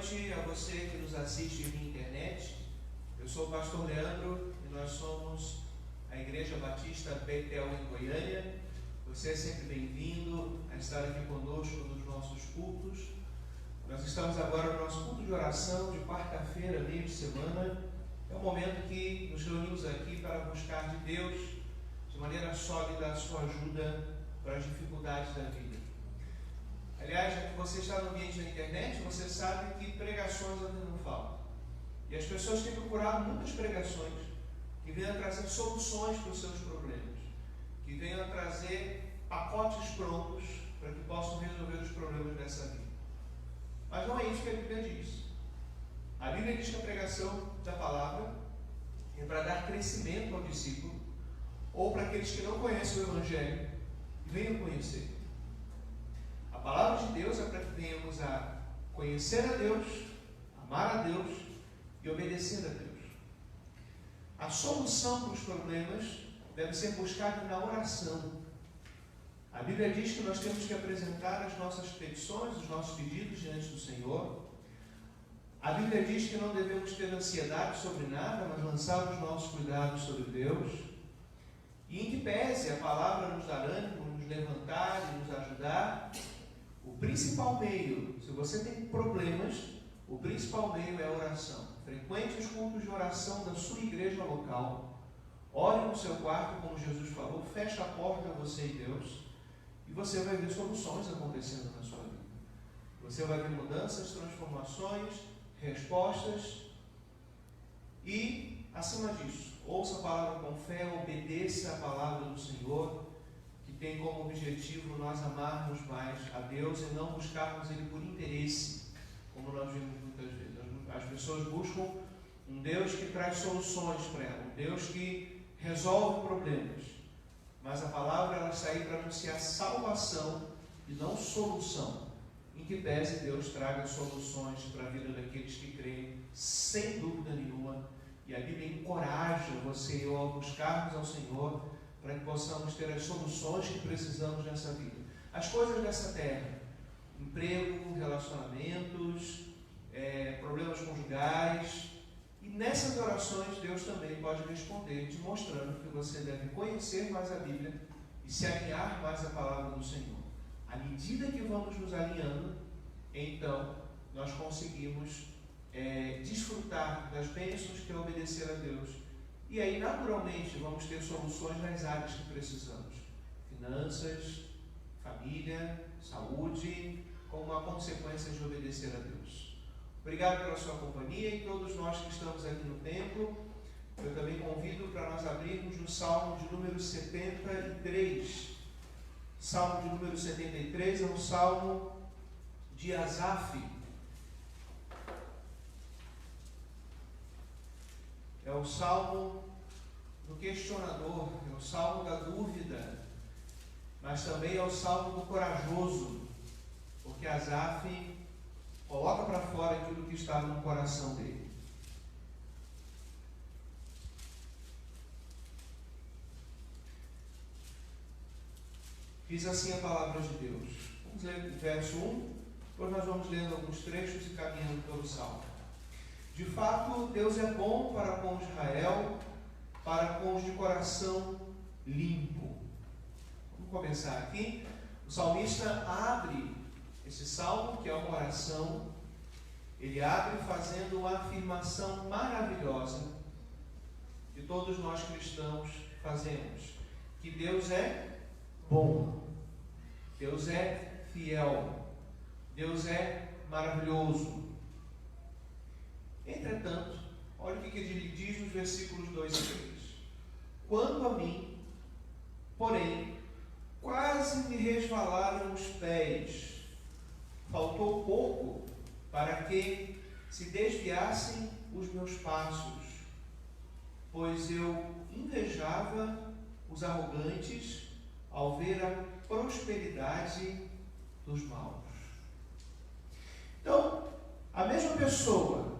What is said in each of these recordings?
noite a você que nos assiste via internet. Eu sou o pastor Leandro e nós somos a Igreja Batista Betel em Goiânia. Você é sempre bem-vindo a estar aqui conosco nos nossos cultos. Nós estamos agora no nosso culto de oração de quarta-feira, meio de semana. É o momento que nos reunimos aqui para buscar de Deus, de maneira sólida, a sua ajuda para as dificuldades da vida. Aliás, já que você está no ambiente da internet, você sabe que pregações não faltam. E as pessoas têm procurado muitas pregações que venham trazer soluções para os seus problemas, que venham trazer pacotes prontos para que possam resolver os problemas dessa vida. Mas não é isso que a Bíblia diz. A Bíblia diz que a pregação da palavra é para dar crescimento ao discípulo, ou para aqueles que não conhecem o Evangelho e venham conhecer. A palavra de Deus é para que venhamos a conhecer a Deus, amar a Deus e obedecer a Deus. A solução para os problemas deve ser buscada na oração. A Bíblia diz que nós temos que apresentar as nossas petições, os nossos pedidos diante do Senhor. A Bíblia diz que não devemos ter ansiedade sobre nada, mas lançar os nossos cuidados sobre Deus. E em que pese a palavra nos dar ânimo, nos levantar e nos ajudar, o principal meio, se você tem problemas, o principal meio é a oração. Frequente os cultos de oração da sua igreja local. Ore no seu quarto, como Jesus falou, feche a porta a você e Deus, e você vai ver soluções acontecendo na sua vida. Você vai ver mudanças, transformações, respostas e, acima disso, ouça a palavra com fé, obedeça a palavra do Senhor, que tem como objetivo nós amarmos mais a Deus e não buscarmos Ele por interesse, como nós vimos muitas vezes. As pessoas buscam um Deus que traz soluções para ela, um Deus que resolve problemas, mas a palavra ela está aí para anunciar salvação e não solução. Em que pese Deus traga soluções para a vida daqueles que creem, sem dúvida nenhuma. E a Bíblia encoraja você e eu a buscarmos ao Senhor para que possamos ter as soluções que precisamos nessa vida. As coisas dessa terra, emprego, relacionamentos, problemas conjugais. E nessas orações Deus também pode responder, te mostrando que você deve conhecer mais a Bíblia e se alinhar mais à palavra do Senhor. À medida que vamos nos alinhando, então nós conseguimos desfrutar das bênçãos que é obedecer a Deus. E aí, naturalmente, vamos ter soluções nas áreas que precisamos. Finanças, família, saúde, como uma consequência de obedecer a Deus. Obrigado pela sua companhia e todos nós que estamos aqui no templo. Eu também convido para nós abrirmos no Salmo de número 73. Salmo de número 73 é um salmo de Asaf. É o salmo do questionador, é o salmo da dúvida, mas também é o salmo do corajoso, porque Asaf coloca para fora aquilo que estava no coração dele. Diz assim a palavra de Deus. Vamos ler o verso 1, depois nós vamos lendo alguns trechos e caminhando pelo salmo. De fato, Deus é bom para com Israel, para com os de coração limpo. Vamos começar aqui. O salmista abre esse salmo, que é uma oração. Ele abre fazendo uma afirmação maravilhosa que todos nós cristãos fazemos. Que Deus é bom. Deus é fiel. Deus é maravilhoso. Entretanto, olha o que ele diz nos versículos 2 e 3. Quanto a mim, porém, quase me resvalaram os pés. Faltou pouco para que se desviassem os meus passos, pois eu invejava os arrogantes ao ver a prosperidade dos maus. Então, a mesma pessoa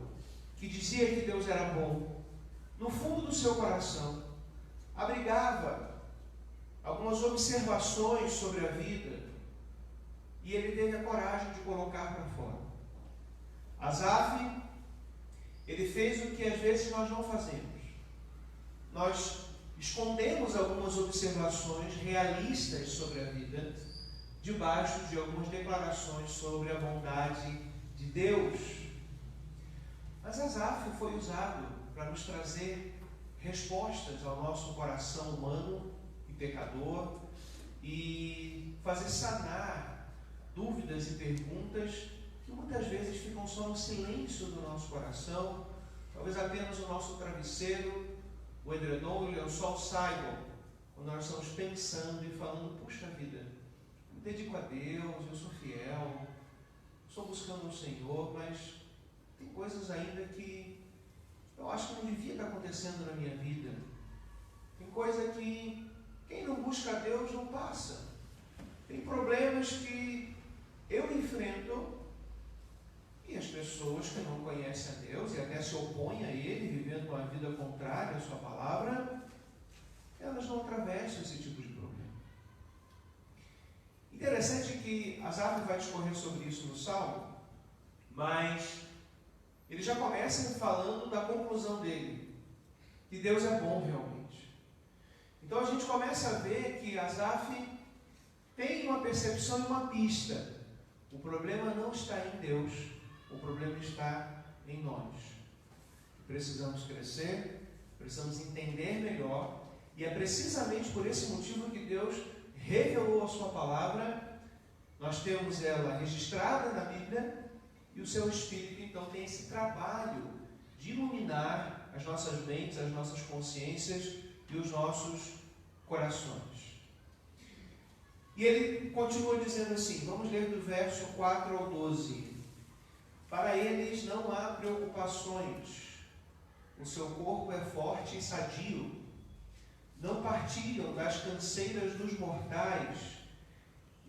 que dizia que Deus era bom, no fundo do seu coração, abrigava algumas observações sobre a vida e ele teve a coragem de colocar para fora. Asaf, ele fez o que às vezes nós não fazemos. Nós escondemos algumas observações realistas sobre a vida debaixo de algumas declarações sobre a bondade de Deus. Mas Asaf foi usado para nos trazer respostas ao nosso coração humano e pecador e fazer sanar dúvidas e perguntas que muitas vezes ficam só no silêncio do nosso coração, talvez apenas o nosso travesseiro, o edredom e o lençol saibam quando nós estamos pensando e falando: puxa vida, eu me dedico a Deus, eu sou fiel, estou buscando o Senhor, mas tem coisas ainda que eu acho que não devia estar acontecendo na minha vida. Tem coisa que quem não busca a Deus não passa. Tem problemas que eu enfrento e as pessoas que não conhecem a Deus e até se opõem a Ele, vivendo uma vida contrária à sua palavra, elas não atravessam esse tipo de problema. Interessante que Asaf vai discorrer sobre isso no Salmo, mas ele já começa falando da conclusão dele, que Deus é bom realmente. Então a gente começa a ver que Asaf tem uma percepção e uma pista. O problema não está em Deus, o problema está em nós. Precisamos crescer, precisamos entender melhor, e é precisamente por esse motivo que Deus revelou a sua palavra. Nós temos ela registrada na Bíblia, e o seu Espírito então tem esse trabalho de iluminar as nossas mentes, as nossas consciências e os nossos corações. E ele continua dizendo assim, vamos ler do verso 4 ao 12. Para eles não há preocupações, o seu corpo é forte e sadio, não partilham das canseiras dos mortais,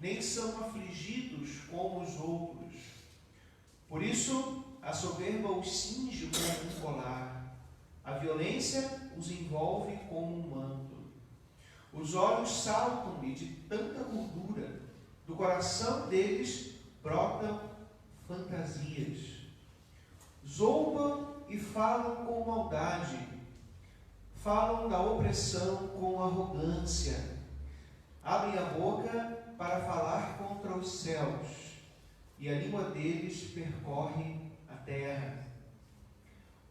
nem são afligidos como os outros. Por isso, a soberba os cinge como um colar, a violência os envolve como um manto. Os olhos saltam-lhe de tanta gordura, do coração deles brotam fantasias. Zombam e falam com maldade, falam da opressão com arrogância, abrem a boca para falar contra os céus, e a língua deles percorre a terra.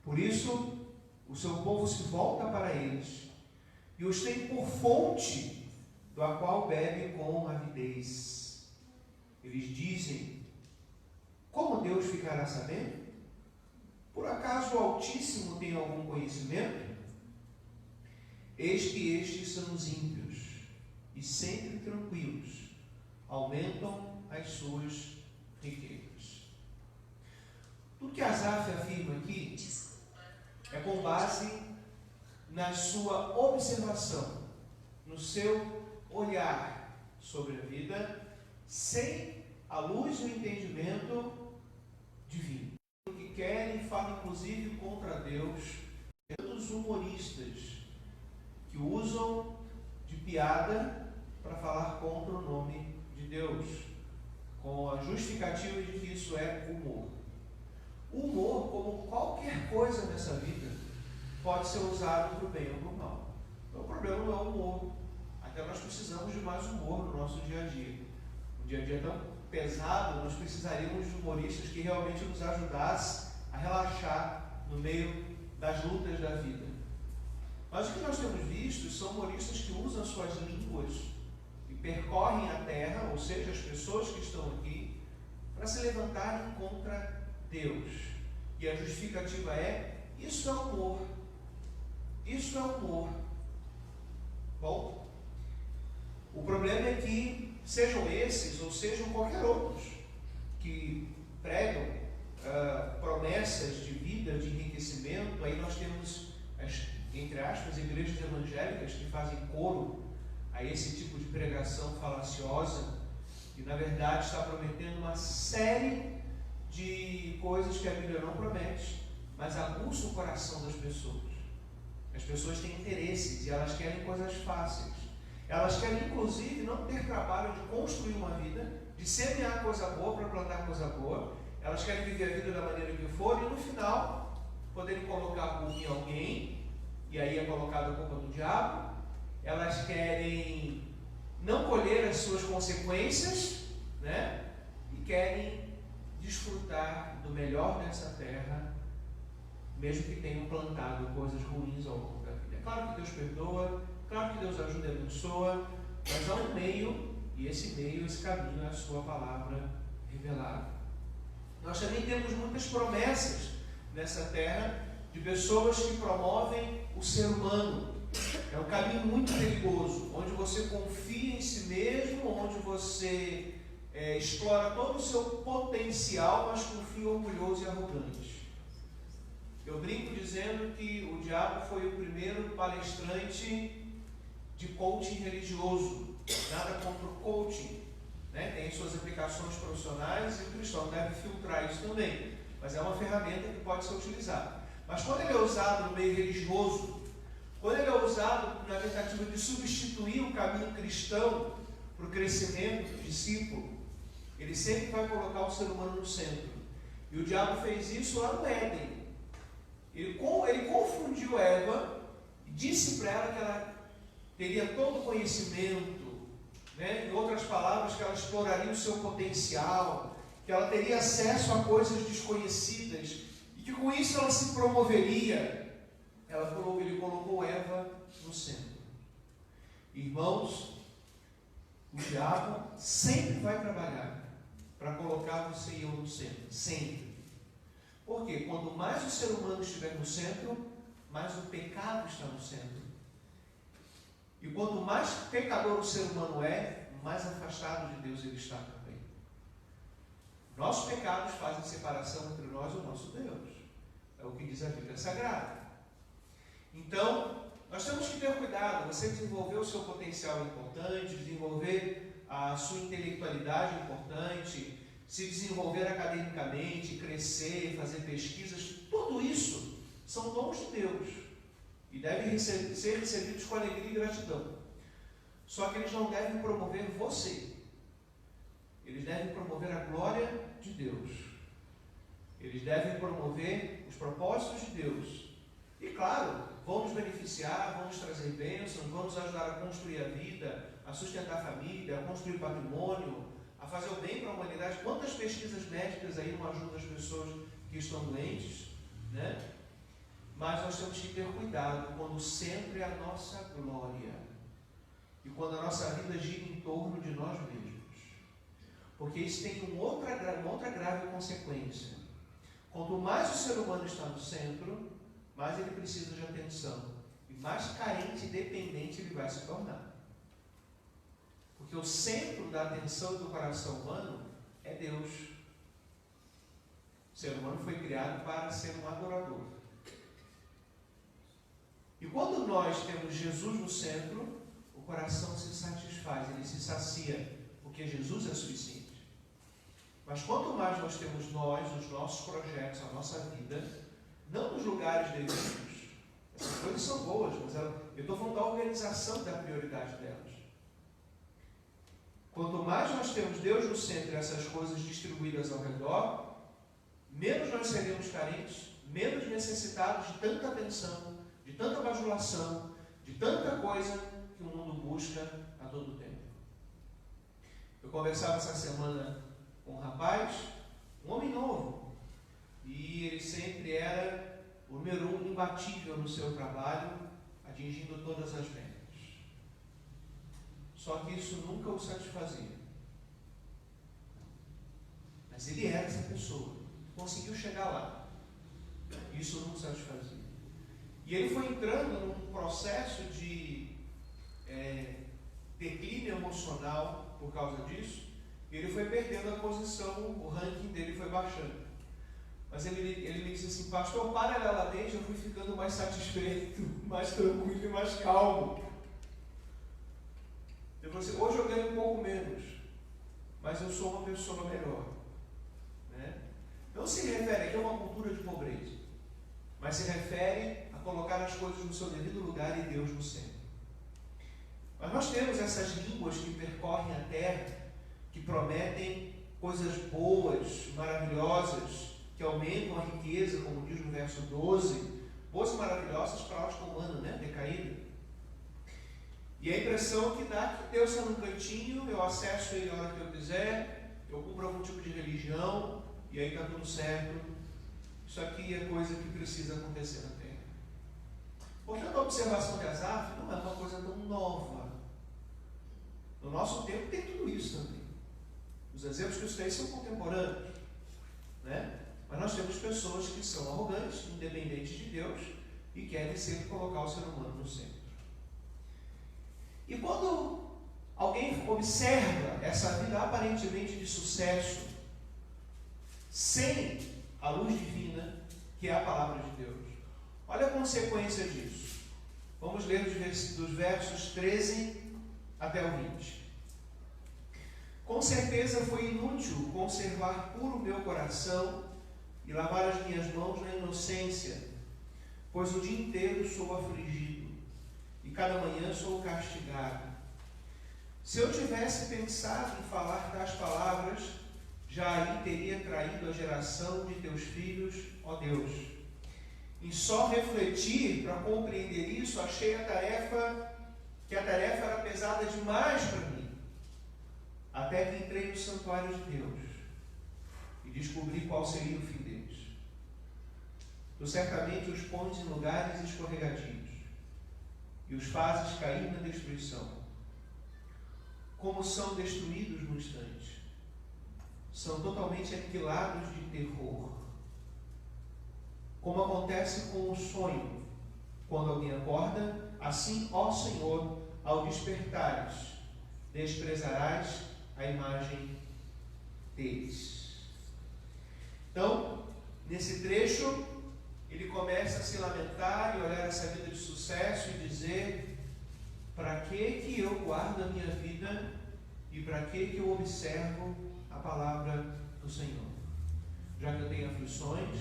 Por isso, o seu povo se volta para eles, e os tem por fonte, do qual bebe com avidez. Eles dizem: como Deus ficará sabendo? Por acaso o Altíssimo tem algum conhecimento? Eis que estes são os ímpios, e sempre tranquilos, aumentam as suas riquezas. Tudo que Asaf afirma aqui é com base na sua observação, no seu olhar sobre a vida, sem a luz e o entendimento divino. O que querem falam inclusive contra Deus, tantos humoristas que usam de piada para falar contra o nome de Deus, com a justificativa de que isso é humor. O humor, como qualquer coisa nessa vida, pode ser usado para o bem ou para o mal. Então, o problema não é o humor. Até nós precisamos de mais humor no nosso dia a dia. Um dia a dia tão pesado, nós precisaríamos de humoristas que realmente nos ajudassem a relaxar no meio das lutas da vida. Mas o que nós temos visto são humoristas que usam suas línguas e percorrem a terra, ou seja, as pessoas que estão aqui, para se levantarem contra Deus. E a justificativa é: isso é humor. Isso é humor. Bom, o problema é que, sejam esses ou sejam qualquer outros, que pregam promessas de vida, de enriquecimento, aí nós temos as, entre aspas, igrejas evangélicas que fazem coro a esse tipo de pregação falaciosa, e na verdade está prometendo uma série de coisas que a Bíblia não promete, mas aguça o coração das pessoas. As pessoas têm interesses e elas querem coisas fáceis. Elas querem, inclusive, não ter trabalho de construir uma vida, de semear coisa boa para plantar coisa boa. elas querem viver a vida da maneira que for e no final poderem colocar a culpa em alguém, e aí é colocada a culpa do diabo. Elas querem não colher as suas consequências, né? E querem desfrutar do melhor dessa terra, mesmo que tenham plantado coisas ruins ao longo da vida. É claro que Deus perdoa, claro que Deus ajuda e abençoa, mas há um meio, e esse meio, esse caminho é a sua palavra revelada. Nós também temos muitas promessas nessa terra de pessoas que promovem o ser humano. É um caminho muito perigoso, onde você confia em si mesmo, onde você explora todo o seu potencial, mas confia orgulhoso e arrogante. Eu brinco dizendo que o diabo foi o primeiro palestrante de coaching religioso. Nada contra o coaching, né? Tem suas aplicações profissionais e o cristão deve filtrar isso também, mas é uma ferramenta que pode ser utilizada. Mas quando ele é usado no meio religioso, quando ele é usado na tentativa de substituir o caminho cristão para o crescimento do discípulo, ele sempre vai colocar o ser humano no centro. E o diabo fez isso lá no Éden. Ele confundiu Eva e disse para ela que ela teria todo o conhecimento, né? Em outras palavras, que ela exploraria o seu potencial, que ela teria acesso a coisas desconhecidas e que com isso ela se promoveria. Ele colocou Eva no centro. Irmãos, o diabo sempre vai trabalhar para colocar você e eu no centro. Sempre. Porque quanto mais o ser humano estiver no centro, mais o pecado está no centro. E quanto mais pecador o ser humano é, mais afastado de Deus ele está também. Nossos pecados fazem separação entre nós e o nosso Deus. É o que diz a Bíblia Sagrada. Então, nós temos que ter cuidado. Você desenvolver o seu potencial importante, desenvolver a sua intelectualidade importante, se desenvolver academicamente, crescer, fazer pesquisas, tudo isso são dons de Deus e devem ser recebidos com alegria e gratidão. Só que eles não devem promover você. Eles devem promover a glória de Deus. Eles devem promover os propósitos de Deus. E claro, vão nos beneficiar, vão nos trazer bênçãos, vão nos ajudar a construir a vida, a sustentar a família, a construir patrimônio, a fazer o bem para a humanidade. Quantas pesquisas médicas aí não ajudam as pessoas que estão doentes, né? Mas nós temos que ter cuidado quando o centro é a nossa glória e quando a nossa vida gira em torno de nós mesmos, porque isso tem uma outra grave consequência. Quanto mais o ser humano está no centro, mais ele precisa de atenção e mais carente e dependente ele vai se tornar. Porque o centro da atenção do coração humano é Deus. O ser humano foi criado para ser um adorador. E quando nós temos Jesus no centro, o coração se satisfaz, ele se sacia, porque Jesus é suficiente. Mas quanto mais nós temos os nossos projetos, a nossa vida, não nos lugares devidos, essas coisas são boas, mas eu estou falando da organização da prioridade delas. Quanto mais nós temos Deus no centro e essas coisas distribuídas ao redor, menos nós seremos carentes, menos necessitados de tanta atenção, de tanta bajulação, de tanta coisa que o mundo busca a todo tempo. Eu conversava essa semana com um rapaz, um homem novo, e ele sempre era o número 1 imbatível no seu trabalho, atingindo todas as metas. Só que isso nunca o satisfazia. Mas ele era essa pessoa, conseguiu chegar lá. Isso não o satisfazia. E ele foi entrando num processo de declínio emocional por causa disso, e ele foi perdendo a posição, o ranking dele foi baixando. Mas ele me disse assim: pastor, paralelamente eu fui ficando mais satisfeito, mais tranquilo e mais calmo. Ele falou assim: hoje eu ganho um pouco menos, mas eu sou uma pessoa melhor. Né? Não se refere aqui a uma cultura de pobreza, mas se refere a colocar as coisas no seu devido lugar e Deus no centro. Mas nós temos essas línguas que percorrem a terra, que prometem coisas boas, maravilhosas, que aumentam a riqueza, como diz no verso 12, boas e maravilhosas para a ótica humana, né? Decaída. E a impressão que dá que Deus está num cantinho, eu acesso Ele a hora que eu quiser, eu cumpro algum tipo de religião, e aí está tudo certo. Isso aqui é coisa que precisa acontecer na Terra. Portanto, a observação de Asaf não é uma coisa tão nova. No nosso tempo tem tudo isso também. Os exemplos que eu citei são contemporâneos, né? Mas nós temos pessoas que são arrogantes, independentes de Deus, e querem sempre colocar o ser humano no centro. E quando alguém observa essa vida aparentemente de sucesso, sem a luz divina, que é a palavra de Deus, olha a consequência disso. Vamos ler dos versos 13 até o 20. Com certeza foi inútil conservar puro o meu coração e lavar as minhas mãos na inocência, pois o dia inteiro sou afligido e cada manhã sou castigado. Se eu tivesse pensado em falar tais palavras, já aí teria traído a geração de teus filhos, ó Deus. Em só refletir para compreender isso, achei que a tarefa era pesada demais para mim. Até que entrei no santuário de Deus e descobri qual seria o fim deles. Tu certamente os pões em lugares escorregadios e os fazes cair na destruição. Como são destruídos no instante, são totalmente aniquilados de terror. Como acontece com o sonho, quando alguém acorda, assim, ó Senhor, ao despertares, desprezarás a imagem deles. Então, nesse trecho, ele começa a se lamentar e olhar essa vida de sucesso e dizer: para que eu guardo a minha vida e para que eu observo a palavra do Senhor? Já que eu tenho aflições,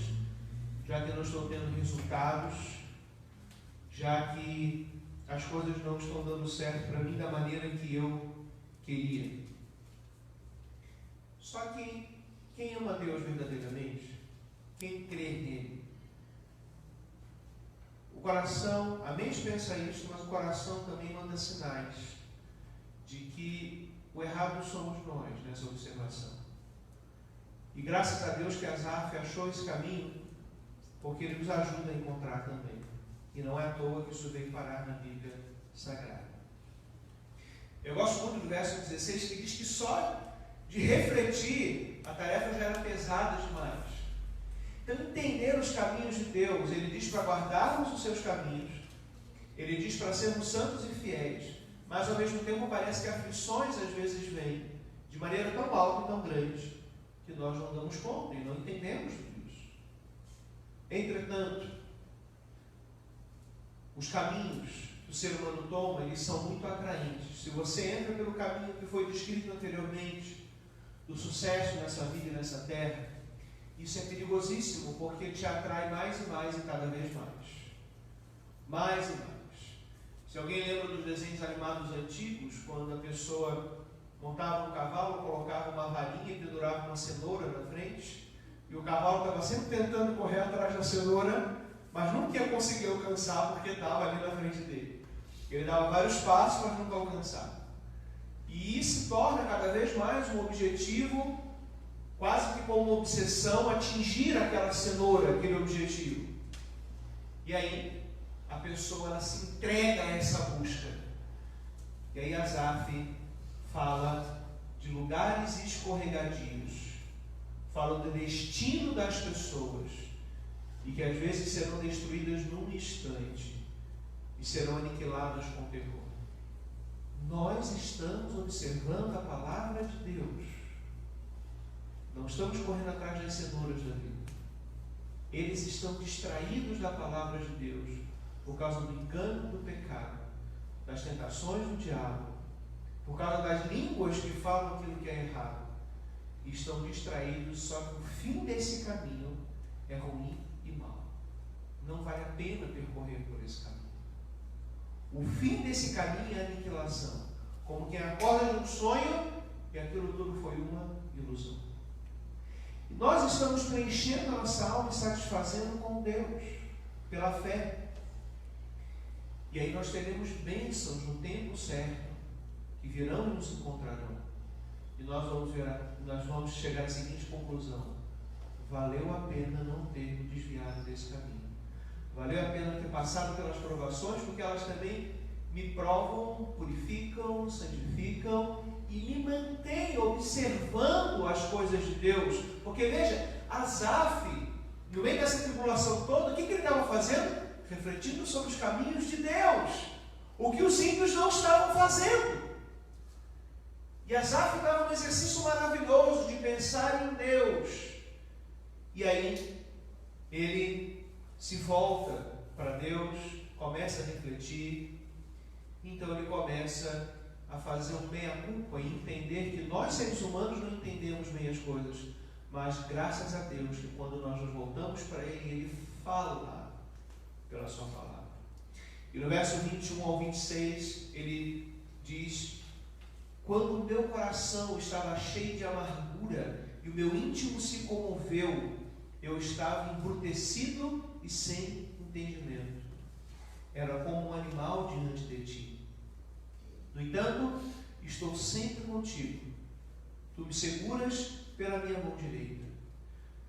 já que eu não estou tendo resultados, já que as coisas não estão dando certo para mim da maneira que eu queria. Só que quem ama Deus verdadeiramente, quem crê nele, o coração, a mente pensa isso, mas o coração também manda sinais de que o errado somos nós nessa observação. E graças a Deus que Asaf achou esse caminho, porque ele nos ajuda a encontrar também. E não é à toa que isso veio parar na Bíblia Sagrada. Eu gosto muito do verso 16, que diz que só de refletir a tarefa já era pesada demais. Então, entender os caminhos de Deus, ele diz para guardarmos os seus caminhos, ele diz para sermos santos e fiéis, mas ao mesmo tempo parece que aflições às vezes vêm de maneira tão alta e tão grande que nós não damos conta e não entendemos tudo isso. Entretanto, os caminhos que o ser humano toma, eles são muito atraentes. Se você entra pelo caminho que foi descrito anteriormente, do sucesso nessa vida e nessa terra, isso é perigosíssimo, porque te atrai mais e mais e cada vez mais. Mais e mais. Se alguém lembra dos desenhos animados antigos, quando a pessoa montava um cavalo, colocava uma varinha e pendurava uma cenoura na frente, e o cavalo estava sempre tentando correr atrás da cenoura, mas nunca ia conseguir alcançar porque estava ali na frente dele. Ele dava vários passos, mas nunca alcançava. E isso se torna cada vez mais um objetivo, quase que como uma obsessão, atingir aquela cenoura, aquele objetivo. E aí, a pessoa ela se entrega a essa busca. E aí Asaf fala de lugares escorregadios, fala do destino das pessoas, e que às vezes serão destruídas num instante, e serão aniquiladas com terror. Nós estamos observando a palavra de Deus. Não estamos correndo atrás das cenouras da vida. Eles estão distraídos da palavra de Deus por causa do engano do pecado, das tentações do diabo, por causa das línguas que falam aquilo que é errado. E estão distraídos, só que o fim desse caminho é ruim e mau. Não vale a pena percorrer por esse caminho. O fim desse caminho é a aniquilação. Como quem acorda de um sonho e aquilo tudo foi uma ilusão. nós estamos preenchendo a nossa alma e satisfazendo com Deus, pela fé. E aí nós teremos bênçãos no tempo certo, que virão e nos encontrarão. E nós vamos chegar à seguinte conclusão: valeu a pena não ter me desviado desse caminho. Valeu a pena ter passado pelas provações, porque elas também me provam, purificam, santificam e me mantêm observando as coisas de Deus. Porque veja, Asaf, no meio dessa tribulação toda, o que ele estava fazendo? Refletindo sobre os caminhos de Deus, o que os ímpios não estavam fazendo. E Asaf estava num exercício maravilhoso de pensar em Deus. E aí ele se volta para Deus, começa a refletir. Então ele começa a fazer um meia-culpa e entender que nós, seres humanos, não entendemos bem as coisas, mas graças a Deus que quando nós nos voltamos para Ele, Ele fala pela sua palavra. E no verso 21 ao 26, ele diz: quando o meu coração estava cheio de amargura e o meu íntimo se comoveu, eu estava embrutecido e sem entendimento. Era como um animal diante de ti. No entanto, estou sempre contigo. Tu me seguras pela minha mão direita.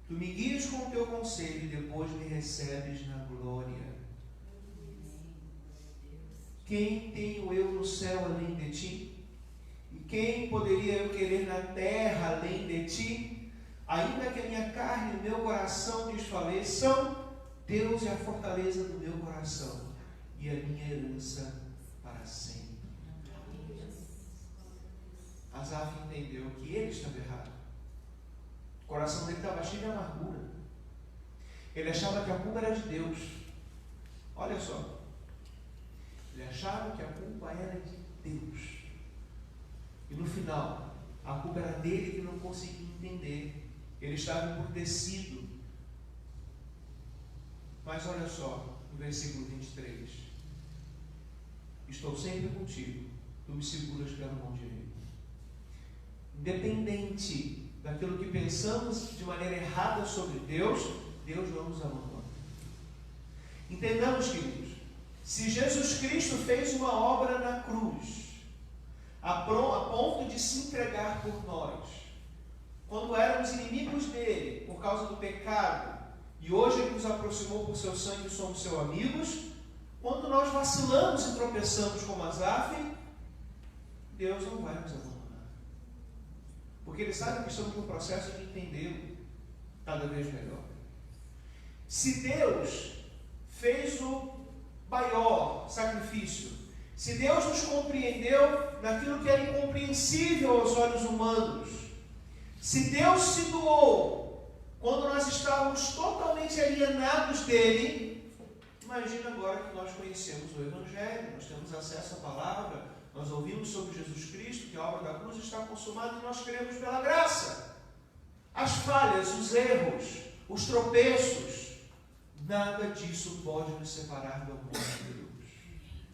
Tu me guias com o teu conselho e depois me recebes na glória. Quem tenho eu no céu além de ti? E quem poderia eu querer na terra além de ti? Ainda que a minha carne e o meu coração desfaleçam, Deus é a fortaleza do meu coração e a minha herança para sempre. Asaf entendeu que ele estava errado. O coração dele estava cheio de amargura. Ele achava que a culpa era de Deus. Olha só. Ele achava que a culpa era de Deus. E no final, a culpa era dele que não conseguia entender. Ele estava embrutecido. Mas olha só, no versículo 23. Estou sempre contigo. Tu me seguras pela mão direita. Independente daquilo que pensamos de maneira errada sobre Deus, Deus não nos abandona. Entendamos, queridos, se Jesus Cristo fez uma obra na cruz, a ponto de se entregar por nós, quando éramos inimigos dele, por causa do pecado, e hoje ele nos aproximou por seu sangue e somos seus amigos, quando nós vacilamos e tropeçamos como Asaf, Deus não vai nos abandonar. Porque Ele sabe que estamos no processo de entendê-lo cada vez melhor. Se Deus fez o maior sacrifício, se Deus nos compreendeu naquilo que era incompreensível aos olhos humanos, se Deus se doou quando nós estávamos totalmente alienados dele, imagina agora que nós conhecemos o Evangelho, nós temos acesso à palavra, nós ouvimos sobre Jesus Cristo, que a obra da cruz está consumada e nós cremos pela graça. As falhas, os erros, os tropeços, nada disso pode nos separar do amor de Deus.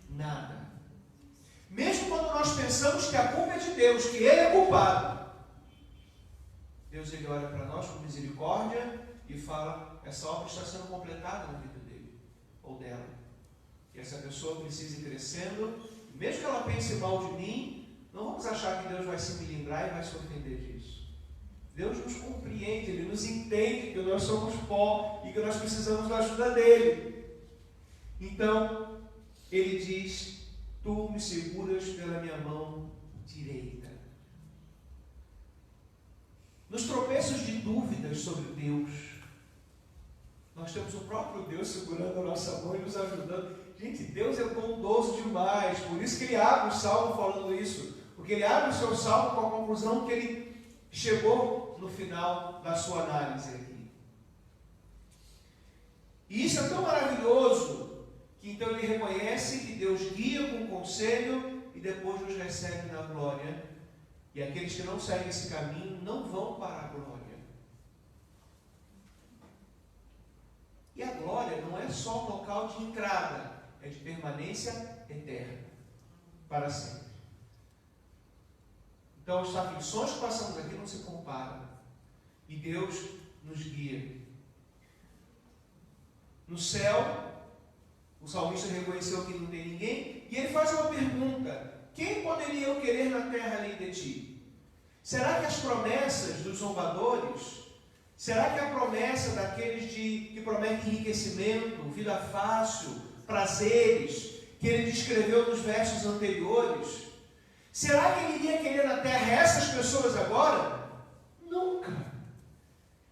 Nada. Mesmo quando nós pensamos que a culpa é de Deus, que Ele é culpado, Deus ele olha para nós com misericórdia e fala: essa obra está sendo completada na vida dele ou dela. E essa pessoa precisa ir crescendo. Mesmo que ela pense mal de mim, não vamos achar que Deus vai se me livrar e vai se ofender disso. Deus nos compreende, Ele nos entende que nós somos pó e que nós precisamos da ajuda dEle. Então, Ele diz: tu me seguras pela minha mão direita. Nos tropeços de dúvidas sobre Deus, nós temos o próprio Deus segurando a nossa mão e nos ajudando. Gente, Deus é bondoso demais, por isso que ele abre o salmo falando isso, porque ele abre o seu salmo com a conclusão que ele chegou no final da sua análise aqui. E isso é tão maravilhoso, que então ele reconhece que Deus guia com conselho e depois nos recebe na glória, e aqueles que não seguem esse caminho não vão para a glória. E a glória não é só um local de entrada, é de permanência eterna, para sempre. Então as aflições que passamos aqui não se comparam. E Deus nos guia. No céu, o salmista reconheceu que não tem ninguém, e ele faz uma pergunta: quem poderia eu querer na terra além de ti? Será que as promessas dos zombadores, será que a promessa daqueles que prometem enriquecimento, vida fácil, prazeres, que ele descreveu nos versos anteriores, será que ele iria querer na terra essas pessoas agora? Nunca.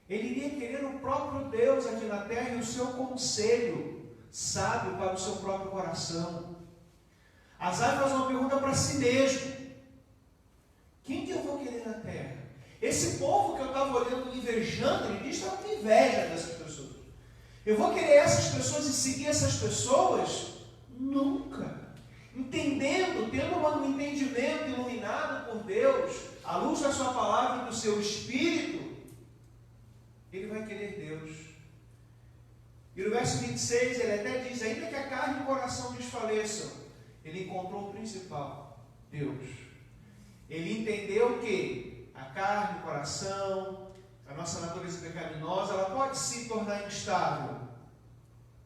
Ele iria querer o próprio Deus aqui na terra e o seu conselho sábio para o seu próprio coração. Asaf faz uma pergunta para si mesmo: quem que eu vou querer na terra? Esse povo que eu estava olhando e invejando, ele diz que estava com inveja dessas pessoas. Eu vou querer essas pessoas e seguir essas pessoas? Nunca. Entendendo, tendo um entendimento iluminado por Deus, à luz da sua palavra e do seu Espírito, ele vai querer Deus. E no verso 26 ele até diz: ainda que a carne e o coração desfaleçam, ele encontrou o principal, Deus. Ele entendeu que a carne, o coração, a nossa natureza pecaminosa, ela pode se tornar instável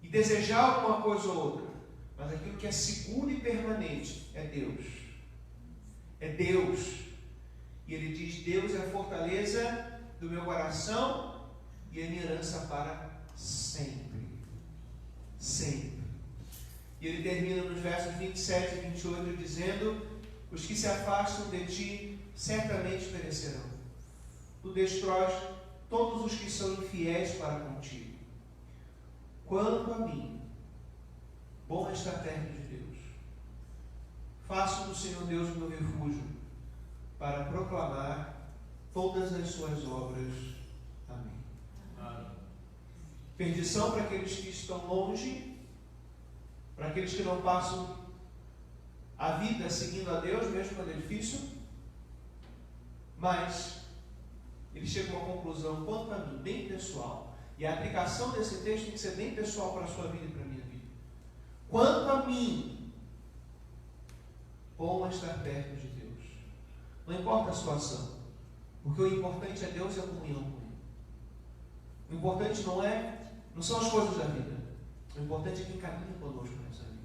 e desejar alguma coisa ou outra, mas aquilo que é seguro e permanente é Deus. É Deus. E ele diz: Deus é a fortaleza do meu coração e a minha herança para sempre. Sempre. E ele termina nos versos 27 e 28 dizendo: os que se afastam de ti certamente perecerão. Tu destróis todos os que são infiéis para contigo. Quanto a mim, bom é estar perto de Deus. Faço do Senhor Deus o meu refúgio, para proclamar todas as suas obras. Amém. Amém. Perdição para aqueles que estão longe, para aqueles que não passam a vida seguindo a Deus, mesmo quando é difícil, mas ele chega a uma conclusão, quanto a mim, bem pessoal, e a aplicação desse texto tem que ser bem pessoal para a sua vida e para a minha vida. Quanto a mim, bom é estar perto de Deus. Não importa a situação, porque o importante é Deus e a comunhão com Ele. O importante não são as coisas da vida, o importante é quem caminha conosco nessa vida.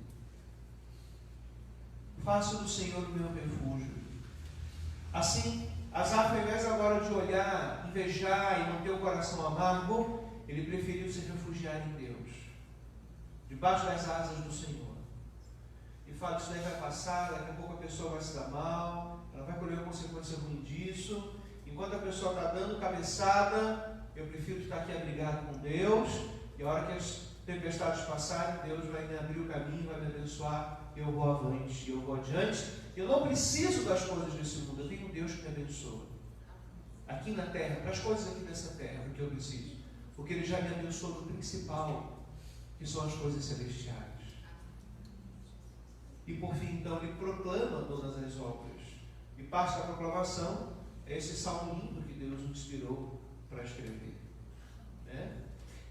Faço do Senhor o meu refúgio. Assim, Asaf, ao invés agora de olhar, invejar e manter o coração amargo, ele preferiu se refugiar em Deus, debaixo das asas do Senhor. E fala: isso daí vai passar, daqui a pouco a pessoa vai se dar mal, ela vai colher uma consequência ruim disso. Enquanto a pessoa está dando cabeçada, eu prefiro estar aqui abrigado com Deus, e a hora que as tempestades passarem, Deus vai me abrir o caminho, vai me abençoar, eu vou avante, eu vou adiante. Eu não preciso das coisas desse mundo, eu tenho um Deus que me abençoa. Aqui na terra, para as coisas aqui dessa terra, do que eu preciso. Porque Ele já me abençoou no principal, que são as coisas celestiais. E por fim, então, Ele proclama todas as obras. E parte da proclamação é esse salmo lindo que Deus nos inspirou para escrever. Né?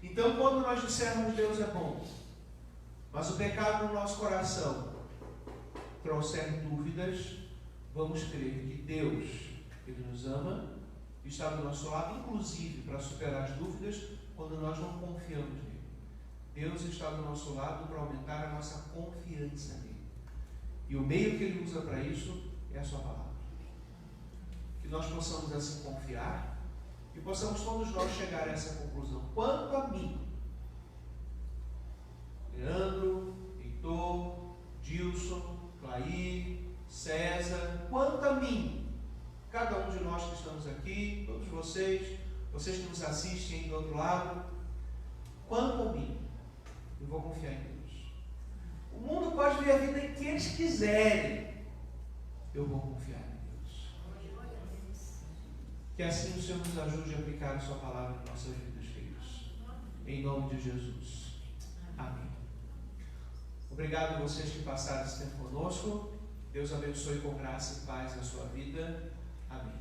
Então, quando nós dissermos Deus é bom, mas o pecado no nosso coração trouxer dúvidas, vamos crer que Deus, Ele nos ama, está do nosso lado, inclusive para superar as dúvidas quando nós não confiamos nele. Deus está do nosso lado para aumentar a nossa confiança nele. E o meio que Ele usa para isso é a sua palavra. Que nós possamos assim confiar e possamos todos nós chegar a essa conclusão. Quanto a mim, Leandro, Heitor, Dilson, Clair, César, quanto a mim, cada um de nós que estamos aqui, todos vocês que nos assistem aí do outro lado, quanto a mim, eu vou confiar em Deus. O mundo pode ver a vida que eles quiserem, eu vou confiar em Deus. Que assim o Senhor nos ajude a aplicar a sua palavra em nossas vidas, filhos. Em nome de Jesus. Amém. Obrigado a vocês que passaram esse tempo conosco. Deus abençoe com graça e paz na sua vida. Amém.